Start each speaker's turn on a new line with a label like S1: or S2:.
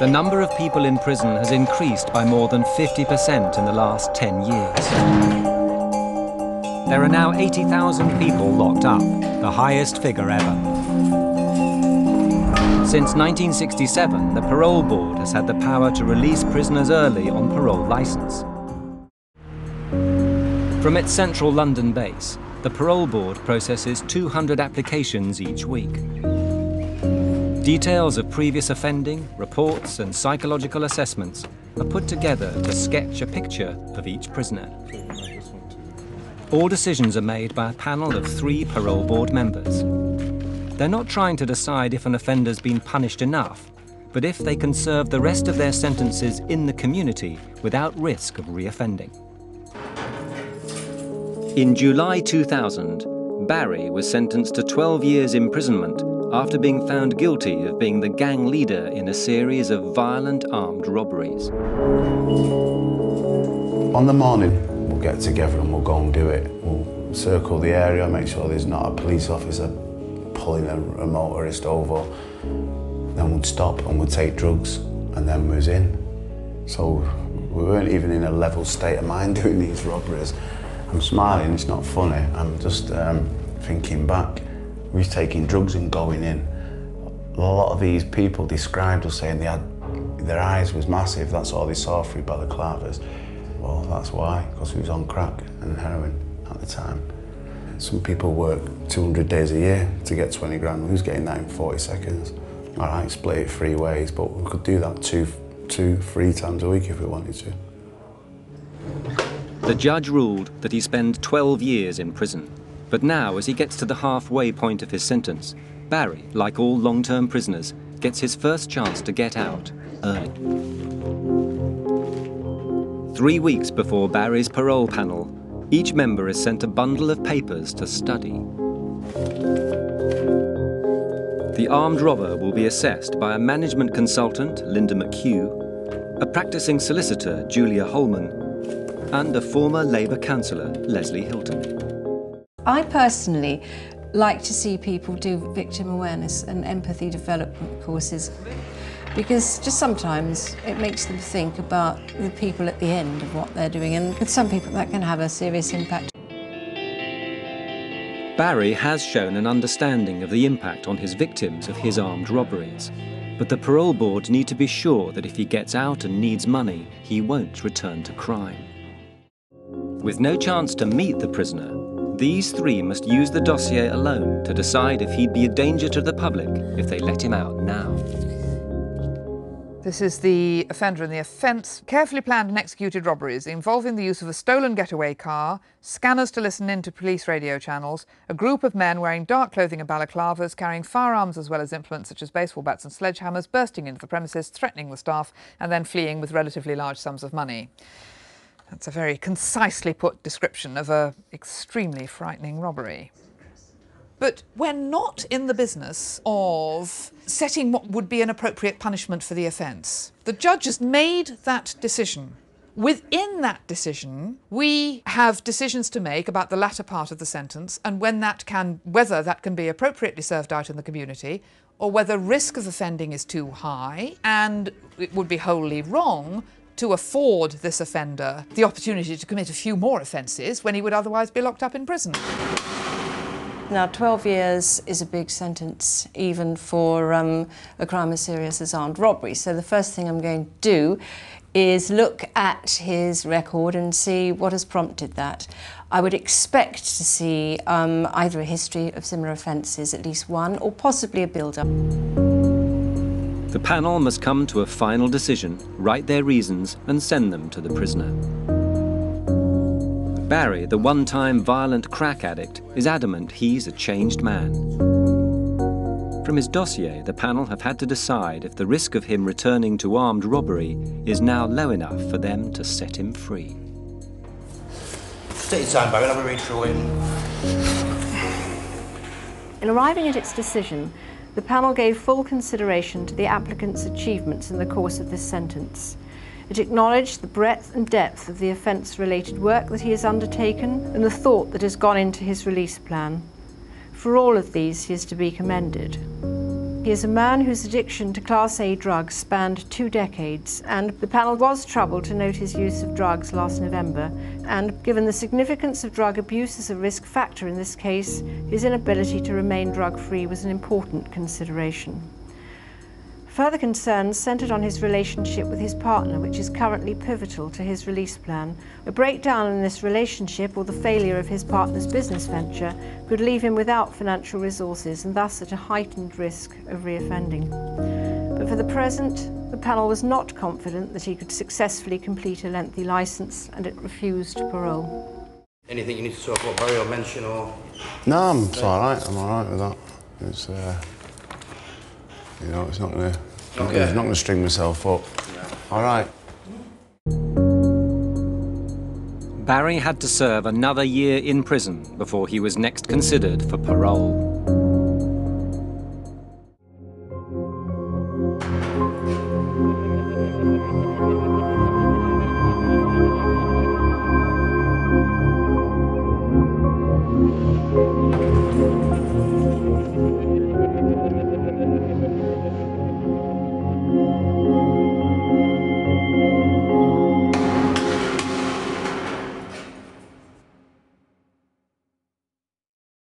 S1: The number of people in prison has increased by more than 50% in the last 10 years. There are now 80,000 people locked up, the highest figure ever. Since 1967, the Parole Board has had the power to release prisoners early on parole licence. From its central London base, the Parole Board processes 200 applications each week. Details of previous offending, reports and psychological assessments are put together to sketch a picture of each prisoner. All decisions are made by a panel of 3 Parole Board members. They're not trying to decide if an offender's been punished enough, but if they can serve the rest of their sentences in the community without risk of reoffending. In July 2000, Barry was sentenced to 12 years imprisonment after being found guilty of being the gang leader in a series of violent armed robberies.
S2: On the morning, we'll get together and we'll go and do it. We'll circle the area, make sure there's not a police officer pulling a motorist over. Then we'd stop and we'd take drugs, and then we was in. So we weren't even in a level state of mind doing these robberies. I'm smiling, it's not funny. I'm just thinking back. We was taking drugs and going in. A lot of these people described us saying their eyes was massive, that's all they saw through balaclavas. Well, that's why, because we was on crack and heroin at the time. Some people work 200 days a year to get 20 grand. We was getting that in 40 seconds. All right, split it 3 ways, but we could do that 3 times a week if we wanted to.
S1: The judge ruled that he spend 12 years in prison. But now, as he gets to the halfway point of his sentence, Barry, like all long-term prisoners, gets his first chance to get out early. 3 weeks before Barry's parole panel, each member is sent a bundle of papers to study. The armed robber will be assessed by a management consultant, Linda McHugh, a practicing solicitor, Julia Holman, and a former Labour councillor, Leslie Hilton.
S3: I personally like to see people do victim awareness and empathy development courses, because just sometimes it makes them think about the people at the end of what they're doing, and with some people that can have a serious impact.
S1: Barry has shown an understanding of the impact on his victims of his armed robberies, but the Parole Board need to be sure that if he gets out and needs money, he won't return to crime. With no chance to meet the prisoner, these 3 must use the dossier alone to decide if he'd be a danger to the public if they let him out now.
S4: This is the offender and the offence. Carefully planned and executed robberies involving the use of a stolen getaway car, scanners to listen into police radio channels, a group of men wearing dark clothing and balaclavas, carrying firearms as well as implements such as baseball bats and sledgehammers, bursting into the premises, threatening the staff, and then fleeing with relatively large sums of money. That's a very concisely put description of an extremely frightening robbery. But we're not in the business of setting what would be an appropriate punishment for the offence. The judge has made that decision. Within that decision, we have decisions to make about the latter part of the sentence and whether that can be appropriately served out in the community, or whether risk of offending is too high and it would be wholly wrong to afford this offender the opportunity to commit a few more offences when he would otherwise be locked up in prison.
S3: Now, 12 years is a big sentence, even for a crime as serious as armed robbery. So the first thing I'm going to do is look at his record and see what has prompted that. I would expect to see either a history of similar offences, at least one, or possibly a build-up.
S1: The panel must come to a final decision, write their reasons and send them to the prisoner. Barry, the one-time violent crack addict, is adamant he's a changed man. From his dossier, the panel have had to decide if the risk of him returning to armed robbery is now low enough for them to set him free.
S5: Take your time, Barry, I'll have a read through it.
S6: In arriving at its decision, the panel gave full consideration to the applicant's achievements in the course of this sentence. It acknowledged the breadth and depth of the offence-related work that he has undertaken and the thought that has gone into his release plan. For all of these, he is to be commended. He is a man whose addiction to Class A drugs spanned 2 decades, and the panel was troubled to note his use of drugs last November, and given the significance of drug abuse as a risk factor in this case, his inability to remain drug-free was an important consideration. Further concerns centred on his relationship with his partner, which is currently pivotal to his release plan. A breakdown in this relationship, or the failure of his partner's business venture, could leave him without financial resources and thus at a heightened risk of reoffending. But for the present, the panel was not confident that he could successfully complete a lengthy licence, and it refused parole.
S5: Anything you need to talk about, Barry, or mention, or...?
S2: No, it's all right. I'm all right with that. It's, you know, it's not gonna string myself up. All right.
S1: Barry had to serve another year in prison before he was next considered for parole.